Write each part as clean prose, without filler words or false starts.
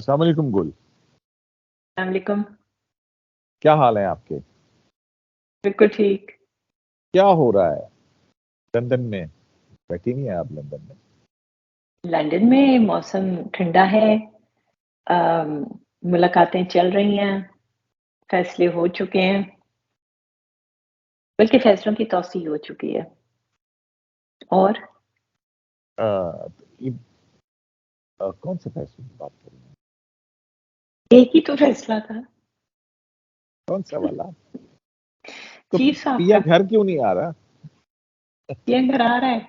السلام علیکم گل. السلام علیکم. کیا حال ہے آپ کے؟ بالکل ٹھیک. کیا ہو رہا ہے لندن میں؟ بیٹھی نہیں ہے آپ لندن میں؟ لندن میں موسم ٹھنڈا ہے، ملاقاتیں چل رہی ہیں، فیصلے ہو چکے ہیں، بلکہ فیصلوں کی توسیع ہو چکی ہے. اور کون سے فیصلے کی بات کر رہے ہیں؟ ایک ہی تو فیصلہ تھا. کون سا والا؟ تو چیف صاحب پیا کا. گھر کیوں نہیں آ رہا؟ پیا گھر آ رہا ہے.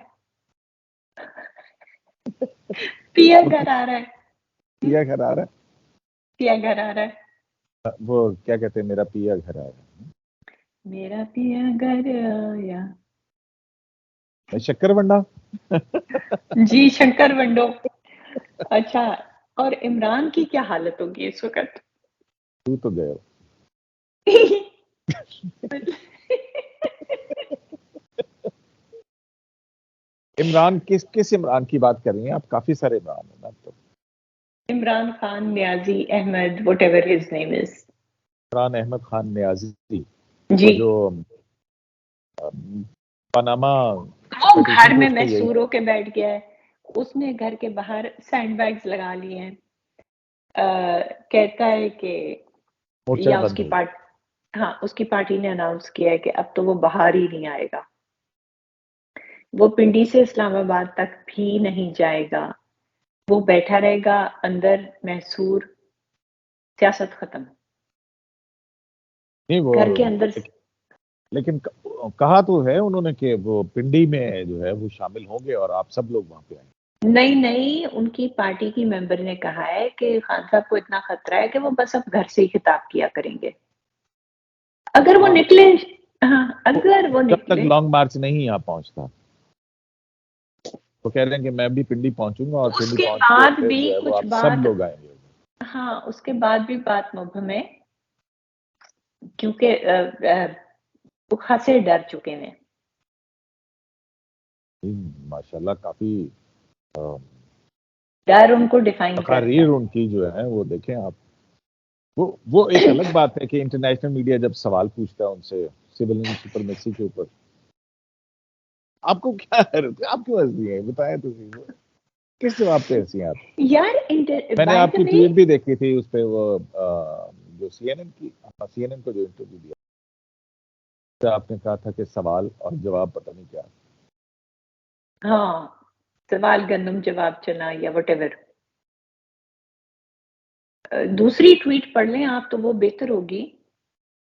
پیا گھر آ رہا ہے. پیا گھر آ رہا پیا گھر آ رہا ہے. ہے؟ وہ کیا کہتے ہیں میرا پیا گھر آ رہا ہے؟ میرا پیا گھر آیا. شکر ونڈا. جی شنکر ونڈو. اچھا، اور عمران کی کیا حالت ہوگی اس وقت؟ تو گئے ہو. عمران کس عمران کی بات کر رہی ہیں آپ؟ کافی سارے عمران ہیں نا. تو Imran Khan Niazi Ahmad whatever his name is. Imran Ahmad Khan Niazi, جی وہ جو پاناما وہ پیٹیشن گھر تھی میں اس کا یہی محصور ہو کے بیٹھ گیا ہے. اس نے گھر کے باہر سینڈ بیگز لگا لیے ہیں. کہتا ہے کہ مورچہ یا اس بند کی ہے. اس کی پارٹی نے اناؤنس کیا ہے کہ اب تو وہ باہر ہی نہیں آئے گا، وہ پنڈی سے اسلام آباد تک بھی نہیں جائے گا، وہ بیٹھا رہے گا اندر محصور. سیاست ختم. نہیں وہ گھر کے اندر. لیکن کہا تو ہے انہوں نے کہ وہ پنڈی میں جو ہے وہ شامل ہوں گے اور آپ سب لوگ وہاں پہ آئیں گے. نہیں ان کی پارٹی کی ممبر نے کہا ہے کہ خان صاحب کو اتنا خطرہ ہے کہ وہ بس اب گھر سے ہی خطاب کیا کریں گے اگر وہ نکلے. ہاں اگر وہ جب تک نکلے. لانگ مارچ نہیں یہاں پہنچتا وہ کہہ رہے ہیں کہ میں بھی پنڈی پہنچوں گا اور اس پنڈی کے پہنچ کے بعد پھر بھی جو ہے وہ کچھ آپ سب بات، لوگ آئیں گے. ہاں اس کے بعد بھی بات مبہم ہے کیونکہ وہ خاصے ڈر چکے ہیں. ماشاءاللہ کافی ڈر ان کو ڈیفائن کرتا تقاریر ہے. ان کی جو ہے وہ دیکھیں آپ. وہ ایک الگ بات ہے کہ انٹرنیشنل میڈیا جب سوال پوچھتا ہے ان سے سول سپرمیسی کے اوپر، آپ کو کیا آپ کیوں ہنسی ہیں؟ بتائیں تو کس جواب پہ ہنسی ہیں آپ؟ یار میں نے بائی آپ دا کی وے، ٹویٹ بھی دیکھی تھی اس پہ، وہ جو سی این این کو جو انٹرویو دیا آپ نے کہا تھا کہ سوال اور جواب پتہ نہیں کیا. ہاں سوال گندم جواب چنا یا وٹ ایور. دوسری ٹویٹ پڑھ لیں آپ تو وہ بہتر ہوگی،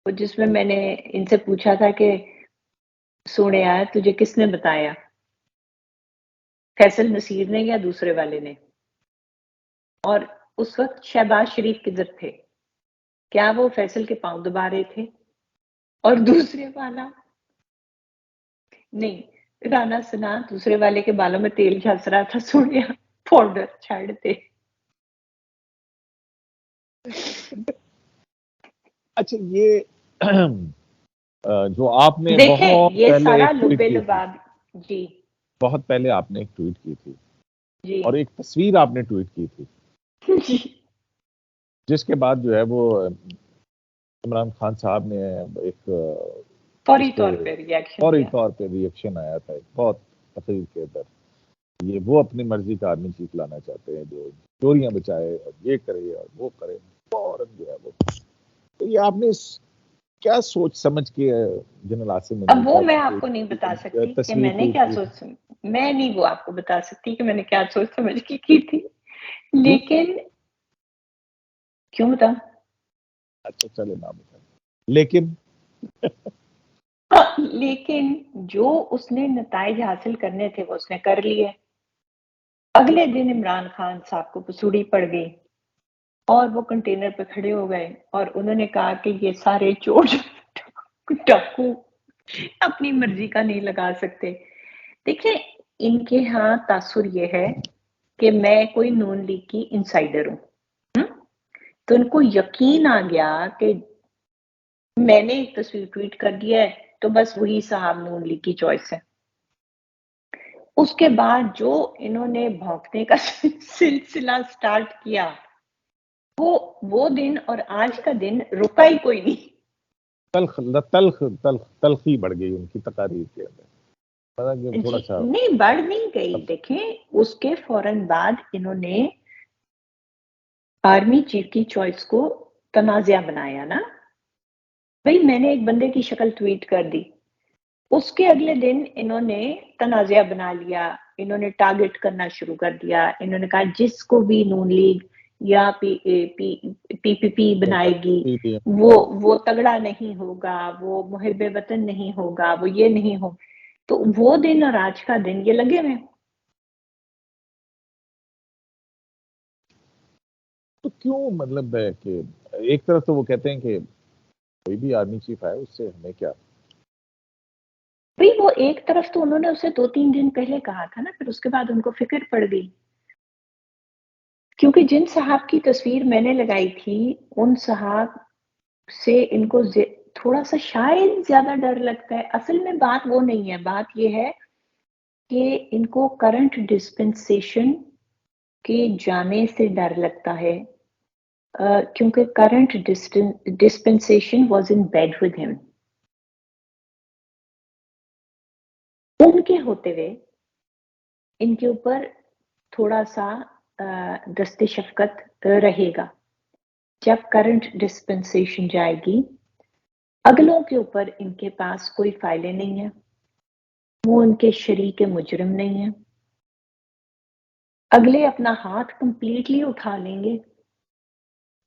وہ جس میں نے ان سے پوچھا تھا کہ سونے آیا تجھے کس نے بتایا، فیصل نصیر نے یا دوسرے والے نے؟ اور اس وقت شہباز شریف کدھر تھے؟ کیا وہ فیصل کے پاؤں دبا رہے تھے؟ اور دوسرے والا نہیں، رانا سنا دوسرے والے کے بالوں میں تیل جھنس رہا تھا، سونیا پاؤڈر چھاڑتے. اچھا یہ جو آپ نے دیکھیں بہت یہ پہلے سارا ایک ٹویٹ لبے کی تھی، لباب. جی بہت پہلے آپ نے ایک ٹویٹ کی تھی جی اور ایک تصویر آپ نے ٹویٹ کی تھی جی جس کے بعد جو ہے وہ عمران خان صاحب نے ایک فوری اس پہ طور پہ ریئیکشن فوری دیا. طور پہ ریئیکشن آیا تھا ایک بہت تقریر کے اندر. یہ وہ اپنی مرضی کا آدمی چیف لانا چاہتے ہیں جو چوریاں بچائے اور یہ کرے اور وہ کرے فوراً جو ہے وہ. تو یہ آپ نے کیا سوچ سمجھ کے جنرل عاصم اب منیر وہ صاحب میں کی آپ کو نہیں بتا سکتی کہ تصویر میں نے ٹویٹ کیا کی؟ سوچ میں نہیں وہ آپ کو بتا سکتی کہ میں نے کیا سوچ سمجھ کی تھی، لیکن کیوں بتا. اچھا چلے نہ بتا لیکن جو اس نے نتائج حاصل کرنے تھے وہ اس نے کر لیے. اگلے دن عمران خان صاحب کو پسوڑی پڑ گئی اور وہ کنٹینر پہ کھڑے ہو گئے اور انہوں نے کہا کہ یہ سارے چور ڈاکو اپنی مرضی کا نہیں لگا سکتے. دیکھیں ان کے ہاں تاثر یہ ہے کہ میں کوئی نون لیگ کی انسائڈر ہوں، تو ان کو یقین آ گیا کہ میں نے ایک تصویر ٹویٹ کر دیا ہے تو بس وہی صاحب نون لیگ کی چوائس ہے. اس کے بعد جو انہوں نے بھونکنے کا سلسلہ سٹارٹ کیا وہ دن اور آج کا دن رکا ہی کوئی نہیں. تلخی بڑھ گئی ان کی تقاریر کے اندر. تھوڑا سا نہیں بڑھ نہیں گئی. دیکھیں اس کے فوراً بعد انہوں نے آرمی چیف کی چوائس کو تنازعہ بنایا نا. بھئی میں نے ایک بندے کی شکل ٹویٹ کر دی, اس کے اگلے دن انہوں نے تنازعہ بنا لیا, انہوں نے ٹارگٹ کرنا شروع کر دیا. انہوں نے کہا جس کو بھی نون لیگ یا پی پی بنائے گی وہ تگڑا نہیں ہوگا, وہ محب وطن نہیں ہوگا, وہ یہ نہیں ہو. تو وہ دن اور آج کا دن یہ لگے ہوئے. تو کیوں مطلب ہے کہ ایک طرف تو وہ کہتے ہیں کہ کوئی بھی آرمی چیف آئے اس سے ہمیں کیا. بھئی وہ ایک طرف تو انہوں نے اسے 2-3 دن پہلے کہا تھا نا, پھر اس کے بعد ان کو فکر پڑ گئی. کیونکہ جن صاحب کی تصویر میں نے لگائی تھی ان صاحب سے ان کو تھوڑا سا شاید زیادہ ڈر لگتا ہے. اصل میں بات وہ نہیں ہے, بات یہ ہے کہ ان کو کرنٹ ڈسپنسیشن کے جانے سے ڈر لگتا ہے, کیونکہ current dispensation was in bad with ہم. ان کے ہوتے ہوئے ان کے اوپر تھوڑا سا دست شفقت رہے گا. جب کرنٹ ڈسپنسیشن جائے گی, اگلوں کے اوپر ان کے پاس کوئی فائلیں نہیں ہیں, وہ ان کے شریک مجرم نہیں ہیں, اگلے اپنا ہاتھ کمپلیٹلی اٹھا لیں گے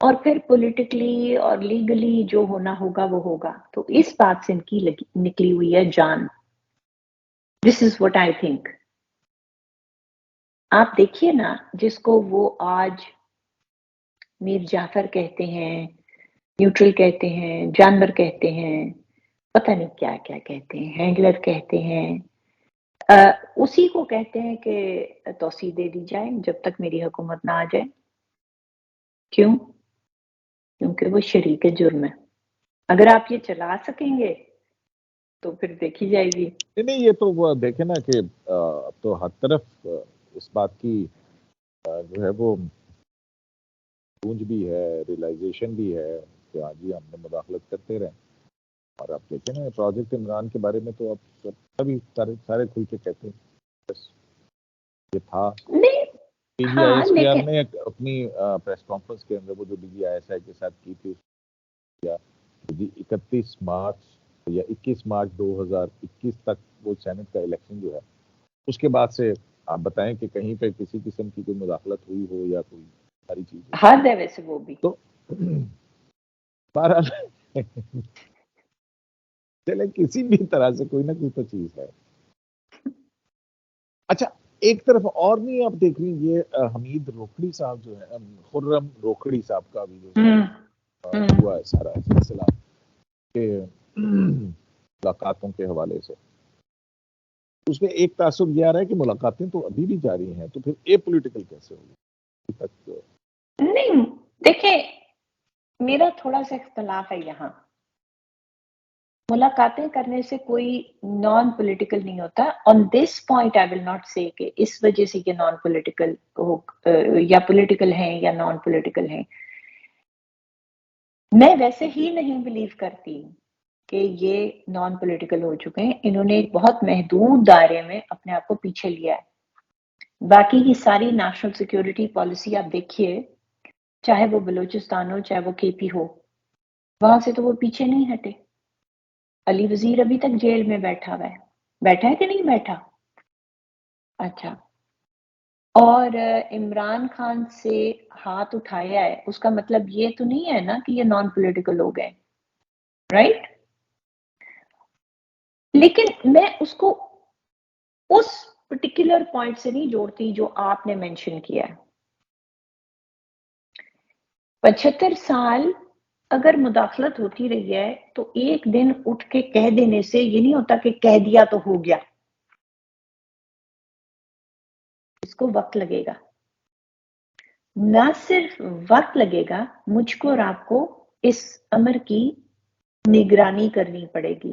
اور پھر پولیٹیکلی اور لیگلی جو ہونا ہوگا وہ ہوگا. تو اس بات سے ان کی نکلی ہوئی ہے جان. دس از واٹ آئی تھنک. آپ دیکھیے نا, جس کو وہ آج میر جعفر کہتے ہیں, نیوٹرل کہتے ہیں, جانور کہتے ہیں, پتہ نہیں کیا کیا کہتے ہیں, ہینڈلر کہتے ہیں, اسی کو کہتے ہیں کہ توسیع دے دی جائے جب تک میری حکومت نہ آ جائے. کیوں؟ کیونکہ وہ شریک جرم ہے. اگر آپ یہ چلا سکیں گے تو پھر دیکھی جائے گی. نہیں یہ تو وہ دیکھیں نا کہ اب تو ہر طرف اس بات کی جو ہے وہ گونج بھی ہے, ریلائزیشن بھی ہے کہ ہاں جی ہم نے مداخلت کرتے رہیں. اور آپ دیکھیں نا پروجیکٹ عمران کے بارے میں تو اب سبھی سارے کھل کے کہتے ہیں بس یہ تھا. پی جی آئی ایس پی آر نے اپنی پریس کانفرنس کے اندر وہ جو D G I S I کے ساتھ کی تھی 31 مارچ یا 21 مارچ 2021 تک وہ سینٹ کا الیکشن جو ہے, اس کے بعد سے آپ بتائیں کہ کہیں پہ کسی قسم کی کوئی مداخلت ہوئی ہو یا کوئی ساری چیز حد ہے ویسے وہ بھی. تو بہرحال چلے کسی بھی طرح سے کوئی نہ کوئی تو چیز ہے. اچھا ایک طرف اور نہیں آپ دیکھ رہی, یہ حمید روکھڑی صاحب جو ہے, خرم روکھڑی صاحب کا بھی جو ہوا ہے سارا سلسلہ کہ ملاقاتوں کے حوالے سے, اس میں ایک تعصب یہ آ رہا ہے کہ ملاقاتیں تو ابھی بھی جاری ہیں, تو پھر اے پولیٹیکل کیسے ہوگی؟ نہیں دیکھیں, میرا تھوڑا سا اختلاف ہے یہاں. ملاقاتیں کرنے سے کوئی نان پولیٹیکل نہیں ہوتا. آن this point I will not سے کہ اس وجہ سے یہ نان پولیٹیکل یا پولیٹیکل ہیں یا نان پولیٹیکل ہیں. میں ویسے ہی نہیں بلیو کرتی کہ یہ نان پولیٹیکل ہو چکے ہیں. انہوں نے ایک بہت محدود دائرے میں اپنے آپ کو پیچھے لیا ہے. باقی کی ساری نیشنل سیکیورٹی پالیسی آپ دیکھیے, چاہے وہ بلوچستان ہو چاہے وہ کے پی ہو, وہاں سے تو وہ پیچھے نہیں ہٹے. علی وزیر ابھی تک جیل میں بیٹھا ہوا ہے. بیٹھا ہے کہ نہیں بیٹھا؟ اچھا. اور عمران خان سے ہاتھ اٹھایا ہے, اس کا مطلب یہ تو نہیں ہے نا کہ یہ نان پولیٹیکل ہو گئے, رائٹ؟ لیکن میں اس کو اس پرٹیکولر پوائنٹ سے نہیں جوڑتی جو آپ نے مینشن کیا ہے. 75 سال اگر مداخلت ہوتی رہی ہے تو ایک دن اٹھ کے کہہ دینے سے یہ نہیں ہوتا کہ کہہ دیا تو ہو گیا. اس کو وقت لگے گا. نہ صرف وقت لگے گا, مجھ کو اور آپ کو اس امر کی نگرانی کرنی پڑے گی.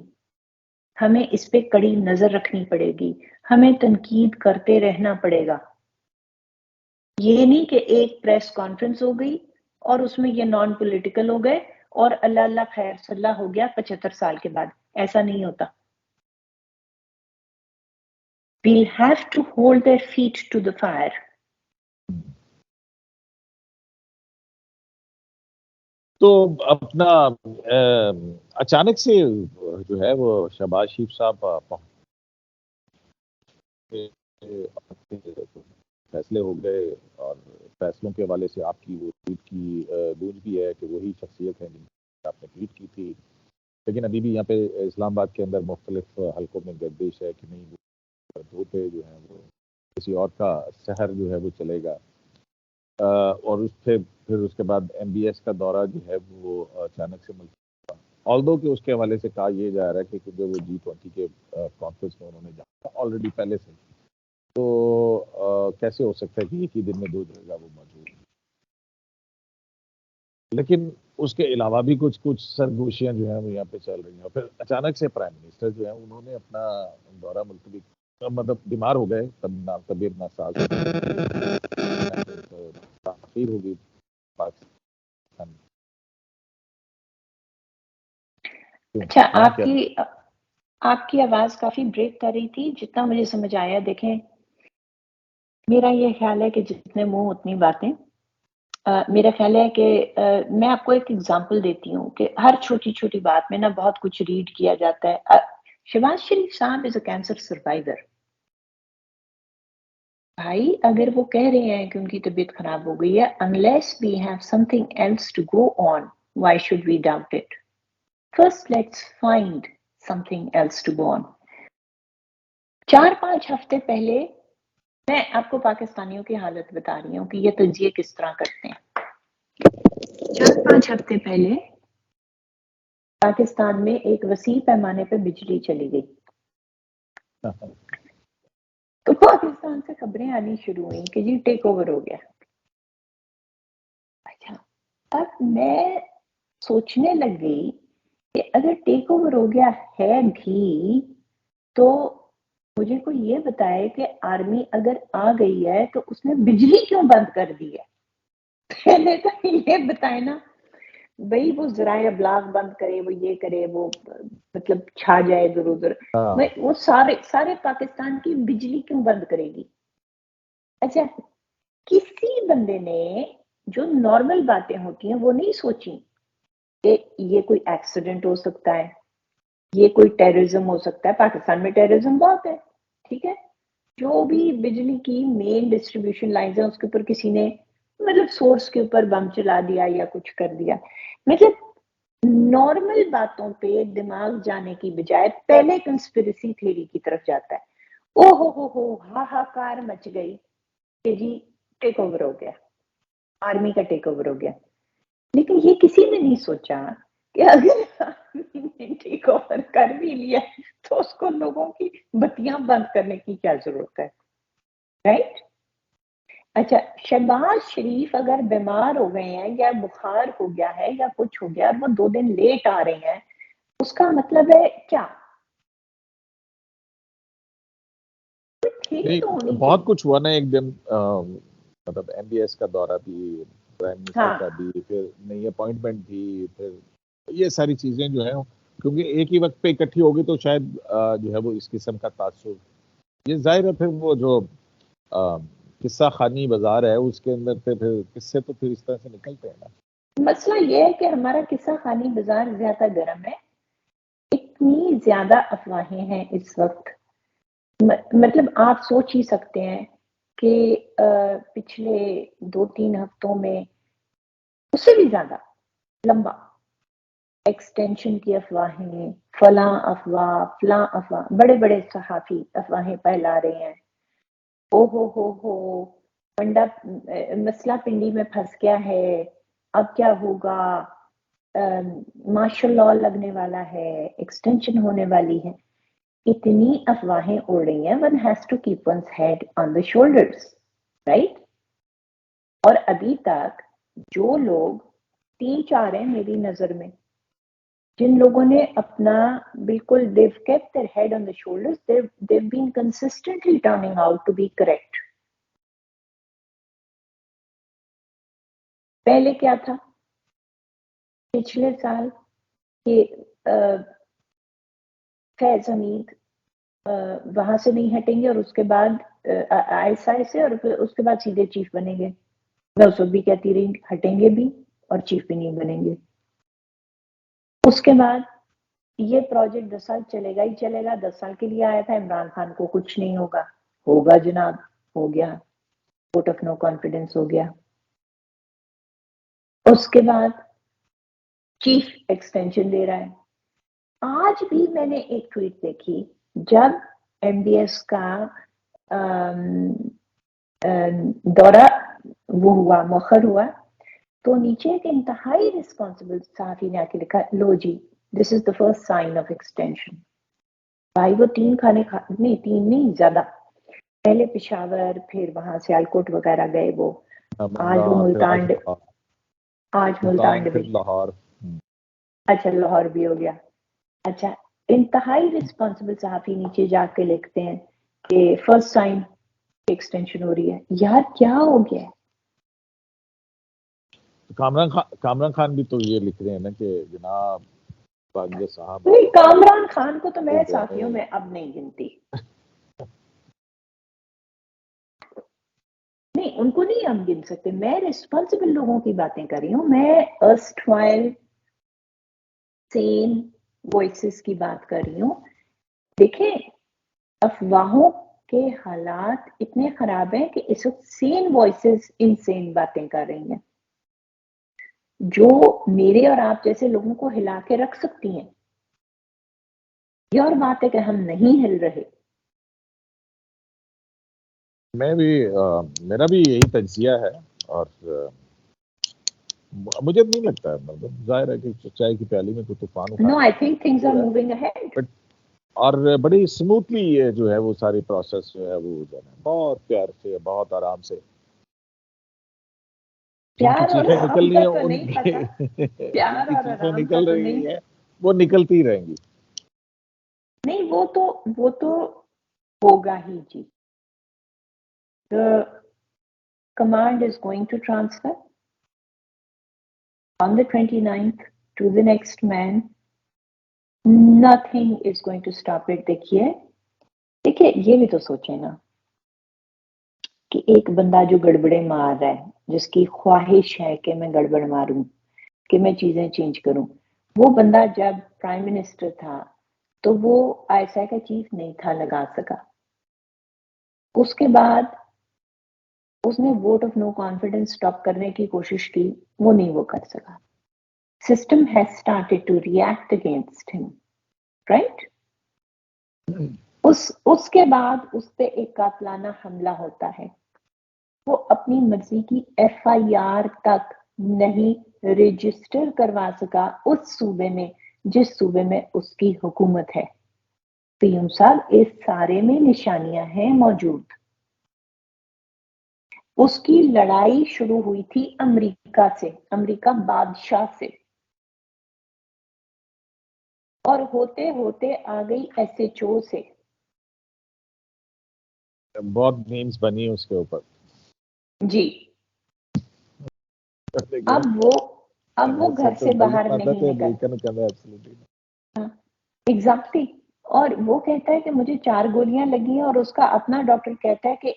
ہمیں اس پہ کڑی نظر رکھنی پڑے گی. ہمیں تنقید کرتے رہنا پڑے گا. یہ نہیں کہ ایک پریس کانفرنس ہو گئی اور اس میں یہ نان پولیٹیکل ہو گئے اور اللہ اللہ خیر صلاح ہو گیا 75 سال کے بعد. ایسا نہیں ہوتا. We'll have to hold their feet to the fire. تو اپنا اچانک سے جو ہے وہ شہباز شریف صاحب فیصلے ہو گئے اور فیصلوں کے حوالے سے آپ کی وہ ٹویٹ کی گونج بھی ہے کہ وہی شخصیت ہے جن کی آپ نے ٹویٹ کی تھی، لیکن ابھی بھی یہاں پہ اسلام آباد کے اندر مختلف حلقوں میں گردش ہے کہ نہیں وہ پہ جو ہے وہ کسی اور کا شہر جو ہے وہ چلے گا، اور اس سے پھر اس کے بعد ایم بی ایس کا دورہ جو ہے وہ اچانک سے ملتا، آلدو کہ اس کے حوالے سے کہا یہ جا رہا ہے کہ جو وہ G20 کے کانفرنس میں انہوں نے جانا آلریڈی پہلے سے، تو کیسے ہو سکتا ہے کہ ایک ہی دن میں 2 جگہ وہ موجود ہیں. لیکن اس کے علاوہ بھی کچھ سرگوشیاں جو ہیں وہ یہاں پہ چل رہی ہیں، اور پھر اچانک سے پرائم منسٹر جو ہیں انہوں نے اپنا دورہ ملتوی، مطلب بیمار ہو گئے، طبیعت ناساز تاخیر ہوگی پاکستان. اچھا، آپ کی آواز کافی بریک کر رہی تھی. جتنا مجھے سمجھ آیا، دیکھیں میرا یہ خیال ہے کہ جتنے منہ اتنی باتیں. میرا خیال ہے کہ میں آپ کو ایک ایگزامپل دیتی ہوں کہ ہر چھوٹی چھوٹی بات میں نا بہت کچھ ریڈ کیا جاتا ہے. شہباز شریف صاحب از اے کینسر سروائیور. بھائی اگر وہ کہہ رہے ہیں کہ ان کی طبیعت خراب ہو گئی ہے، unless we have something else to go on, why should we doubt it? First let's find something else to go on. 4-5 ہفتے پہلے میں آپ کو پاکستانیوں کی حالت بتا رہی ہوں کہ یہ تجزیے کس طرح کرتے ہیں. 4-5 ہفتے پہلے پاکستان میں ایک وسیع پیمانے پہ بجلی چلی گئی، تو پاکستان سے خبریں آنی شروع ہوئیں کہ جی ٹیک اوور ہو گیا. اچھا، اب میں سوچنے لگ گئی کہ اگر ٹیک اوور ہو گیا ہے بھی تو مجھے کوئی یہ بتائے کہ آرمی اگر آ گئی ہے تو اس نے بجلی کیوں بند کر دی ہے. پہلے تو یہ بتائے نا بھئی، وہ ذرائع ابلاغ بند کرے، وہ یہ کرے، وہ مطلب چھا جائے ادھر ادھر، وہ سارے پاکستان کی بجلی کیوں بند کرے گی. اچھا، کسی بندے نے جو نارمل باتیں ہوتی ہیں وہ نہیں سوچی کہ یہ کوئی ایکسیڈنٹ ہو سکتا ہے، یہ کوئی ٹیررزم ہو سکتا ہے. پاکستان میں ٹیررزم بہت ہے، ٹھیک ہے. جو بھی بجلی کی مین ڈسٹریبیوشن لائنز ہیں اس کے اوپر کسی نے مطلب سورس کے اوپر بم چلا دیا یا کچھ کر دیا. مطلب نارمل باتوں پہ دماغ جانے کی بجائے پہلے کنسپیریسی تھیوری کی طرف جاتا ہے. او ہو ہاہاکار مچ گئی کہ جی ٹیک اوور ہو گیا، آرمی کا ٹیک اوور ہو گیا. لیکن یہ کسی نے نہیں سوچا کہ اگر آرمی نے ٹیک اوور کر بھی لیا تو اس کو لوگوں کی بتیاں بند کرنے کی کیا ضرورت ہے، رائٹ؟ اچھا، شہباز شریف اگر بیمار ہو گئے ہیں یا بخار ہو گیا ہے یا کچھ ہو گیا اور وہ 2 دن لیٹ آ رہے ہیں، اس کا مطلب ہے کیا؟ بہت کچھ ہوا نا ایک دن، مطلب ایم بی ایس کا دورہ بھی، پرائم منسٹر کا بھی، پھر نئی اپوائنٹمنٹ بھی، پھر یہ ساری چیزیں جو ہیں کیونکہ ایک ہی وقت پہ اکٹھی ہوگی تو شاید جو ہے وہ اس قسم کا تاثر، یہ ظاہر ہے. پھر وہ جو قصہ خانی بازار ہے اس کے اندر پھر قصے تو پھر اس طرح سے نکلتے ہیں نا. مسئلہ یہ ہے کہ ہمارا قصہ خانی بازار زیادہ گرم ہے، اتنی زیادہ افواہیں ہیں اس وقت. مطلب آپ سوچ ہی سکتے ہیں کہ پچھلے 2-3 ہفتوں میں اس سے بھی زیادہ لمبا ایکسٹینشن کی افواہیں، فلاں افواہ، بڑے بڑے صحافی افواہیں پھیلا رہے ہیں. او ہو پنڈا مسئلہ پنڈی میں پھنس گیا ہے، اب کیا ہوگا، مارشل لاء لگنے والا ہے، ایکسٹینشن ہونے والی ہے. اتنی افواہیں اڑ رہی ہیں. one has to keep one's head on the shoulders, right? اور ابھی تک جو لوگ 3-4 ہیں میری نظر میں، جن لوگوں نے اپنا بالکل they've kept their head on the shoulders, they've been consistently turning out to be correct. پہلے کیا تھا پچھلے سال کہ فیض حمید وہاں سے نہیں ہٹیں گے اور اس کے بعد ISI سے اور اس کے بعد سیدھے چیف بنیں گے. میں اس وقت بھی کہتی رہی ہٹیں گے بھی اور چیف بھی نہیں بنیں گے. اس کے بعد یہ پروجیکٹ 10 سال چلے گا ہی چلے گا. 10 سال کے لیے آیا تھا. عمران خان کو کچھ نہیں ہوگا. ہوگا جناب, ہو گیا, ووٹ آف نو کانفیڈنس ہو گیا. اس کے بعد چیف ایکسٹینشن دے رہا ہے. آج بھی میں نے ایک ٹویٹ دیکھی, جب MBS کا دورہ وہ ہوا, مؤخر ہوا, تو نیچے ایک انتہائی ریسپانسبل صحافی نے آ کے لکھا, لو جی this is the first sign of extension. بھائی وہ 3 کھانے نہیں, 3 نہیں زیادہ, پہلے پشاور, پھر وہاں سیالکوٹ وغیرہ گئے. وہ آج وہ ملتان, آج ملتان پھر لاہور, اچھا لاہور بھی ہو گیا. اچھا, انتہائی ریسپانسبل صحافی نیچے جا کے لکھتے ہیں کہ فرسٹ سائن ایکسٹینشن ہو رہی ہے. یار کیا ہو گیا؟ کامران خان بھی تو یہ لکھ رہے ہیں نا کہ جناب صاحب. نہیں, کامران خان کو تو میں صحافیوں میں اب نہیں گنتی. نہیں, ان کو نہیں ہم گن سکتے. میں ریسپانسبل لوگوں کی باتیں کر رہی ہوں. میں ارسٹوائل سین وائسز کی بات کر رہی ہوں. دیکھیں, افواہوں کے حالات اتنے خراب ہیں کہ اس وقت سین وائسز انسین باتیں کر رہی ہیں جو میرے اور آپ جیسے لوگوں کو ہلا کے رکھ سکتی ہیں. یہ اور بات ہے کہ ہم نہیں ہل رہے. میں بھی میرا بھی یہی تجزیہ ہے, اور مجھے نہیں لگتا ہے, مطلب ظاہر ہے کہ چائے کی پیالی میں تو طوفان No, I think things are moving ahead. اور بڑی سموتھلی یہ جو ہے وہ ساری پروسیس جو ہے وہ بہت پیار سے, بہت آرام سے جن کی چیخیں نکل رہی ہیں ان کی جن کی چیخیں نکل رہی ہیں وہ نکلتی رہیں گی. نہیں, وہ تو ہوگا ہی جی. The command is going to transfer on the 29th to the next man. Nothing is going to stop it. دیکھیے یہ بھی تو سوچیں نا کہ ایک بندہ جو گڑبڑے مار رہا ہے, جس کی خواہش ہے کہ میں گڑبڑ ماروں, کہ میں چیزیں چینج کروں, وہ بندہ جب پرائم منسٹر تھا تو وہ ISI کا چیف نہیں تھا لگا سکا. اس کے بعد اس نے vote of no confidence stop کرنے کی کوشش کی, وہ نہیں وہ کر سکا. System has started to react against him, right? اس کے بعد اس پہ ایک قاتلانہ حملہ ہوتا ہے. وہ اپنی مرضی کی FIR تک نہیں رجسٹر کروا سکا اس صوبے میں جس صوبے میں اس کی حکومت ہے. پیوم صاحب, اس سارے میں نشانیاں ہیں موجود. اس کی لڑائی شروع ہوئی تھی امریکہ سے, امریکہ بادشاہ سے, اور ہوتے ہوتے آ گئی SHO سے. بہت میمز بنی اس کے اوپر جی. اب وہ گھر سے باہر نہیں نکل. ایگزیکٹلی. اور وہ کہتا ہے کہ مجھے 4 گولیاں لگی ہیں, اور اس کا اپنا ڈاکٹر کہتا ہے کہ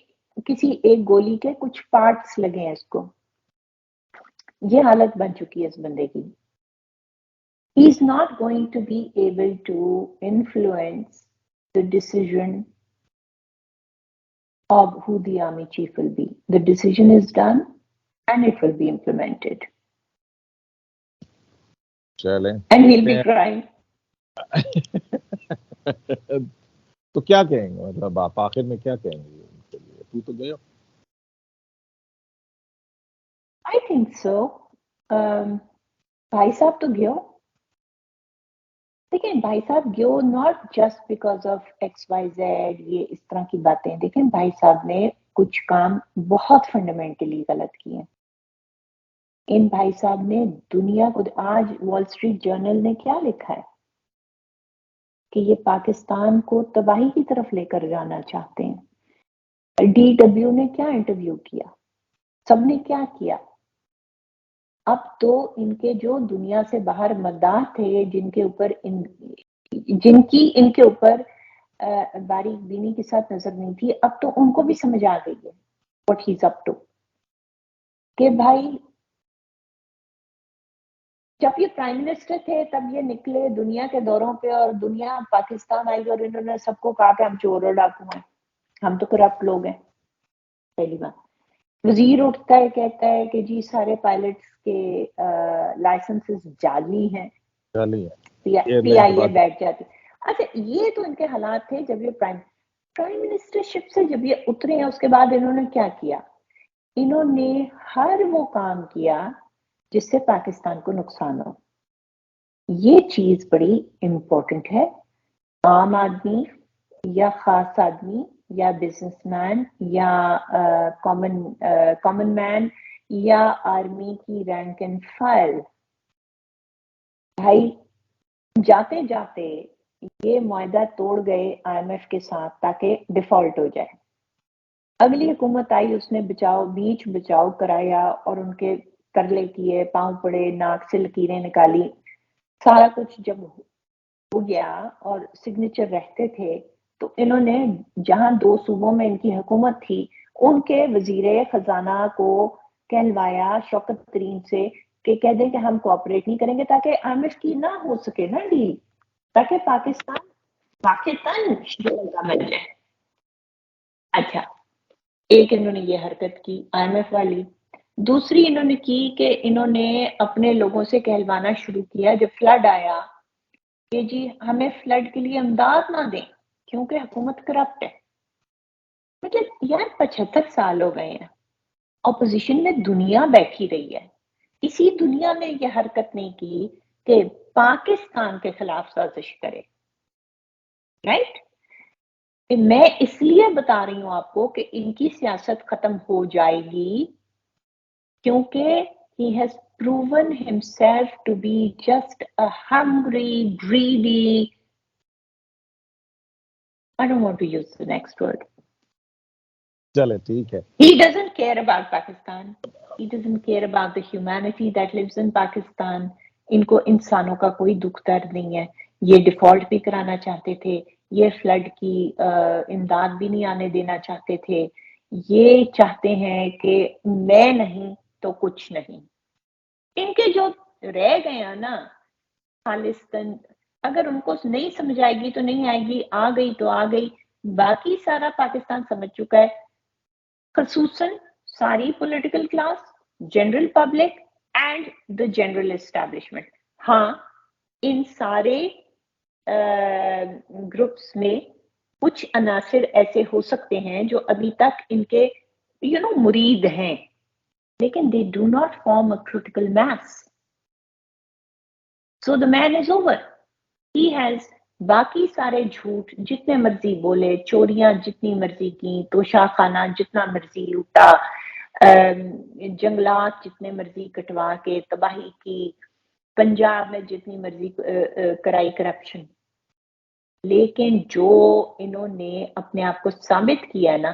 کسی ایک گولی کے کچھ پارٹس لگے ہیں اس کو. یہ حالت بن چکی ہے اس بندے کی. He is not going to be able to influence the decision of who the army chief will be. The decision is done and it will be implemented. چلیں, and he'll be crying. تو کیا کہیں گے, مطلب آپ آخر میں کیا کہیں گے ان کے لیے؟ تو گئے. I think so. بھائی صاحب تو گئے. دیکھیں بھائی صاحب گئے not just because of XYZ یہ اس طرح کی باتیں. دیکھیں بھائی صاحب نے کچھ کام بہت فنڈامنٹلی غلط کیے ہیں. ان بھائی صاحب نے دنیا کو, آج وال اسٹریٹ جرنل نے کیا لکھا ہے کہ یہ پاکستان کو تباہی کی طرف لے کر جانا چاہتے ہیں. DW نے کیا انٹرویو کیا, سب نے کیا کیا, اب تو ان کے جو دنیا سے باہر مداح تھے، جن کے اوپر باریک بینی کے ساتھ نظر نہیں تھی، اب تو ان کو بھی سمجھ آ گئی ہے what he's up to، کہ بھائی جب یہ پرائم منسٹر تھے تب یہ نکلے دنیا کے دوروں پہ، اور دنیا پاکستان آئی اور انہوں نے سب کو کہا کہ ہم چور اور ڈاکو ہیں، ہم تو کرپٹ لوگ ہیں۔ پہلی بات، وزیر اٹھتا ہے کہتا ہے کہ جی سارے پائلٹس کے لائسنسز جعلی ہیں، پی آئی اے بیٹھ جاتی۔ اچھا یہ تو ان کے حالات تھے جب یہ پرائم منسٹرشپ سے جب یہ اترے ہیں، اس کے بعد انہوں نے کیا کیا؟ انہوں نے ہر وہ کام کیا جس سے پاکستان کو نقصان ہو۔ یہ چیز بڑی امپورٹنٹ ہے۔ عام آدمی یا خاص آدمی یا بزنس مین یا کامن مین یا آرمی کی رینک اینڈ فائل، بھائی جاتے جاتے یہ معاہدہ توڑ گئے آئی ایم ایف کے ساتھ تاکہ ڈیفالٹ ہو جائے۔ اگلی حکومت آئی، اس نے بیچ بچاؤ کرایا اور ان کے کرلے کیے، پاؤں پڑے، ناک سے لکیریں نکالی، سارا کچھ جب ہو گیا اور سگنیچر رہتے تھے تو انہوں نے جہاں 2 صوبوں میں ان کی حکومت تھی، ان کے وزیر خزانہ کو کہلوایا شوکت ترین سے کہ کہہ دیں کہ ہم کوآپریٹ نہیں کریں گے تاکہ آئی ایم ایف کی نہ ہو سکے نا ڈیل، تاکہ پاکستان شریلنکا بن جائے۔ اچھا ایک انہوں نے یہ حرکت کی آئی ایم ایف والی، دوسری انہوں نے کی کہ انہوں نے اپنے لوگوں سے کہلوانا شروع کیا جب فلڈ آیا کہ جی ہمیں فلڈ کے لیے امداد نہ دیں کیونکہ حکومت کرپٹ ہے۔ مطلب یار 75 سال ہو گئے ہیں، اپوزیشن میں دنیا بیٹھی رہی ہے، کسی دنیا نے یہ حرکت نہیں کی کہ پاکستان کے خلاف سازش کرے، رائٹ؟ میں اس لیے بتا رہی ہوں آپ کو کہ ان کی سیاست ختم ہو جائے گی کیونکہ he has proven himself to be just a hungry, greedy, I don't want to use the next word. چلے ٹھیک ہے۔ He doesn't care about Pakistan. He doesn't care about the humanity that lives in Pakistan. ان کو انسانوں کا کوئی دکھ درد نہیں ہے۔ یہ ڈیفالٹ بھی کرانا چاہتے تھے، یہ فلڈ کی امداد بھی نہیں آنے دینا چاہتے تھے، یہ چاہتے ہیں کہ میں نہیں تو کچھ نہیں۔ ان کے جو رہ گئے ہیں نا خالصتاً، اگر ان کو نہیں سمجھ آئے گی تو نہیں آئے گی، آ گئی تو آ گئی، باقی سارا پاکستان سمجھ چکا ہے، خصوصاً ساری political class, general public and the general establishment. ہاں ان سارے گروپس میں کچھ عناصر ایسے ہو سکتے ہیں جو ابھی تک ان کے مرید ہیں، لیکن they do not form a critical mass. So the man is over. He has باقی سارے جھوٹ جتنے مرضی بولے، چوریاں جتنی مرضی کی، توشہ خانہ جتنا مرضی لوٹا، جنگلات جتنے مرضی کٹوا کے تباہی کی، پنجاب میں جتنی مرضی کرائی کرپشن، لیکن جو انہوں نے اپنے آپ کو ثابت کیا نا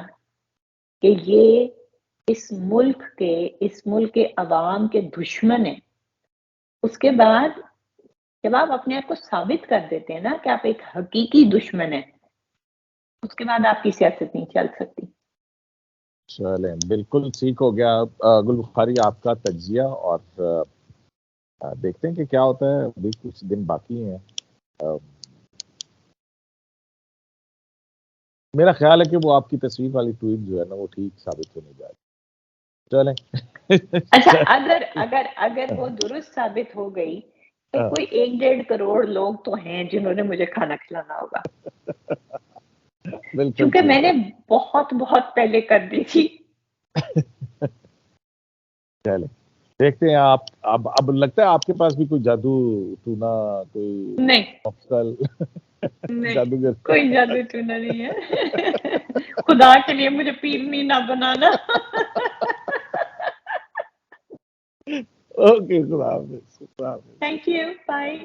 کہ یہ اس ملک کے عوام کے دشمن ہیں، اس کے بعد جب آپ اپنے آپ کو ثابت کر دیتے ہیں نا کہ آپ ایک حقیقی دشمن ہیں، اس کے بعد آپ کی سیاست نہیں چل سکتی۔ چلیں بالکل ٹھیک ہو گیا گل بخاری آپ کا تجزیہ، اور دیکھتے ہیں کہ کیا ہوتا ہے، ابھی کچھ دن باقی ہیں۔ میرا خیال ہے کہ وہ آپ کی تصویر والی ٹویٹ جو ہے نا وہ ٹھیک ثابت ہونے جائے گی۔ چلیں اچھا اگر وہ درست ثابت ہو گئی تو کوئی 1.5 کروڑ لوگ تو ہیں جنہوں نے مجھے کھانا کھلانا ہوگا، کیونکہ میں نے بہت پہلے کر دی تھی۔ چلیں دیکھتے ہیں۔ آپ اب لگتا ہے آپ کے پاس بھی کوئی جادو ٹونا، کوئی مفصل جادوگر؟ کوئی جادو ٹونا نہیں ہے، خدا کے لیے مجھے پیرنی نہ بنانا۔ اوکے، خدا حافظ۔ Thank you, bye.